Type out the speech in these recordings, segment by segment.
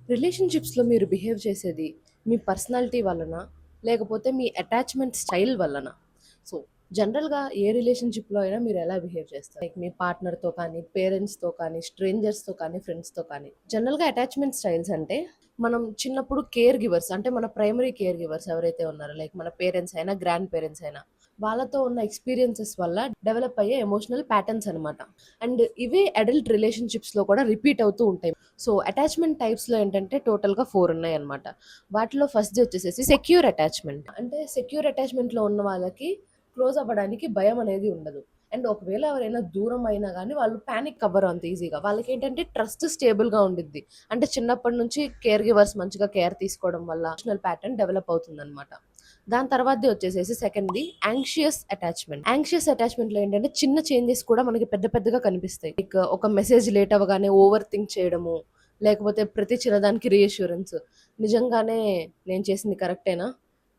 రిలేషన్‌షిప్స్‌లో మీరు బిహేవ్ చేసేది మీ పర్సనాలిటీ వలనా? లేకపోతే మీ అటాచ్‌మెంట్ స్టైల్ వలనా? సో, జనరల్‌గా ఏ రిలేషన్‌షిప్‌లో అయినా మీరెలా బిహేవ్ చేస్తారు? లైక్ మీ పార్ట్నర్‌తో కానీ, పేరెంట్స్‌తో కానీ, స్ట్రేంజర్స్‌తో కానీ, ఫ్రెండ్స్‌తో కానీ. జనరల్‌గా అటాచ్‌మెంట్ స్టైల్స్ అంటే మనం చిన్నప్పుడు కేర్ గివర్స్ అంటే మన ప్రైమరీ కేర్ గివర్స్ ఎవరైతే ఉన్నారో లైక్ మన పేరెంట్స్ అయినా, గ్రాండ్ పేరెంట్స్ అయినా వాళ్ళతో ఉన్న ఎక్స్‌పీరియన్సెస్ వల్ల డెవలప్ అయ్యే ఎమోషనల్ ప్యాటర్న్స్ అనమాట. అండ్ ఇవే అడల్ట్ రిలేషన్‌షిప్స్‌లో కూడా రిపీట్ అవుతూ ఉంటాయి. సో, అటాచ్‌మెంట్ టైప్స్‌లో ఏంటంటే టోటల్‌గా 4 ఉన్నాయన్నమాట. వాటిలో ఫస్ట్‌ది వచ్చేసేసి సెక్యూర్ అటాచ్‌మెంట్. అంటే సెక్యూర్ అటాచ్‌మెంట్‌లో ఉన్న వాళ్ళకి క్లోజ్ అవ్వడానికి భయం అనేది ఉండదు. అండ్ ఒకవేళ ఎవరైనా దూరం అయినా గానీ వాళ్ళు పానిక్ అవ్వరు అంత ఈజీగా. వాళ్ళకేంటంటే ట్రస్ట్ స్టేబుల్‌గా ఉండిద్ది. అంటే చిన్నప్పటి నుంచి కేర్ గివర్స్ మంచిగా కేర్ తీసుకోవడం వల్ల ఎమోషనల్ ప్యాటర్న్ డెవలప్ అవుతుందన్నమాట. దాని తర్వాతది వచ్చేసేసి సెకండ్‌ది యాంగ్షియస్ అటాచ్‌మెంట్. యాంగ్షియస్ అటాచ్‌మెంట్‌లో ఏంటంటే చిన్న చేంజెస్ కూడా మనకి పెద్ద పెద్దగా కనిపిస్తాయి. లైక్ ఒక మెసేజ్ లేట్ అవ్వగానే ఓవర్ థింక్ చేయడము, లేకపోతే ప్రతి చిన్నదానికి రీఅష్యూరెన్స్. నిజంగానే నేను చేసింది కరెక్టేనా?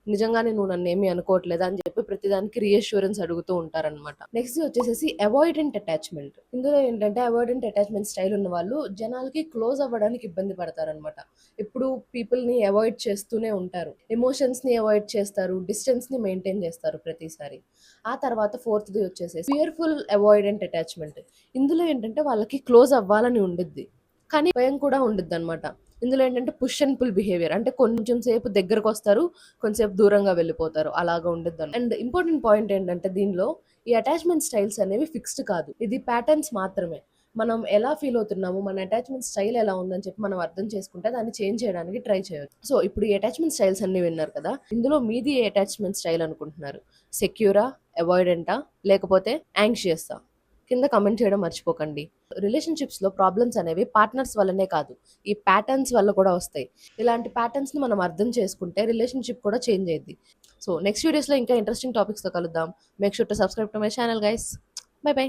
నిజంగానే నువ్వు నన్నేమి అనుకోవట్లేదా? అని చెప్పి ప్రతిదానికి రీఅష్యూరెన్స్ అడుగుతూ ఉంటారనమాట. నెక్స్ట్ వచ్చేసేసి అవాయిడెంట్ అటాచ్‌మెంట్. ఇందులో ఏంటంటే అవాయిడెంట్ అటాచ్‌మెంట్ స్టైల్ ఉన్నవాళ్ళు జనాలకి క్లోజ్ అవ్వడానికి ఇబ్బంది పడతారనమాట. ఎప్పుడు పీపుల్‌ని అవాయిడ్ చేస్తూనే ఉంటారు. ఎమోషన్స్‌ని అవాయిడ్ చేస్తారు. డిస్టెన్స్‌ని మెయింటైన్ చేస్తారు ప్రతిసారి. ఆ తర్వాత ఫోర్త్‌ది వచ్చేసేసి ఫియర్‌ఫుల్ అవాయిడెంట్ అటాచ్‌మెంట్. ఇందులో ఏంటంటే వాళ్ళకి క్లోజ్ అవ్వాలని ఉండిద్ది. కానీ భయం కూడా ఉండిద్దనమాట. ఇందులో ఏంటంటే పుష్ అండ్ పుల్ బిహేవియర్. అంటే కొంచెం సేపు దగ్గరకొస్తారు, కొంసేపు దూరంగా వెళ్ళిపోతారు. అలాగా ఉండిద్దనమాట. అండ్ ఇంపార్టెంట్ పాయింట్ ఏంటంటే దీనిలో ఈ అటాచ్‌మెంట్ స్టైల్స్ అనేవి ఫిక్స్డ్ కాదు. ఇది ప్యాటర్న్స్ మాత్రమే. మనం ఎలా ఫీల్ అవుతున్నాము, మన అటాచ్‌మెంట్ స్టైల్ ఎలా ఉందని చెప్పి మనం అర్థం చేసుకుంటే దాన్ని చేంజ్ చేయడానికి ట్రై చేయొచ్చు. సో, ఇప్పుడు ఈ అటాచ్‌మెంట్ స్టైల్స్ అన్నీ విన్నారు కదా! ఇందులో మీది ఏ అటాచ్‌మెంట్ స్టైల్ అనుకుంటున్నారు? సెక్యూరా? అవాయిడెంటా? లేకపోతే యాంగ్షియస్సా? కింద కామెంట్ చేయడం మర్చిపోకండి. రిలేషన్‌షిప్స్‌లో ప్రాబ్లమ్స్ అనేవి పార్ట్నర్స్ వల్లనే కాదు, ఈ ప్యాటర్న్స్ వల్ల కూడా వస్తాయి. ఇలాంటి ప్యాటర్న్స్‌ని మనం అర్థం చేసుకుంటే రిలేషన్‌షిప్ కూడా చేంజ్ అయ్యిద్ది. సో, నెక్స్ట్ వీడియోస్‌లో ఇంకా ఇంట్రెస్టింగ్ టాపిక్స్‌తో కలుద్దాం. Make sure to subscribe to my channel guys. By by.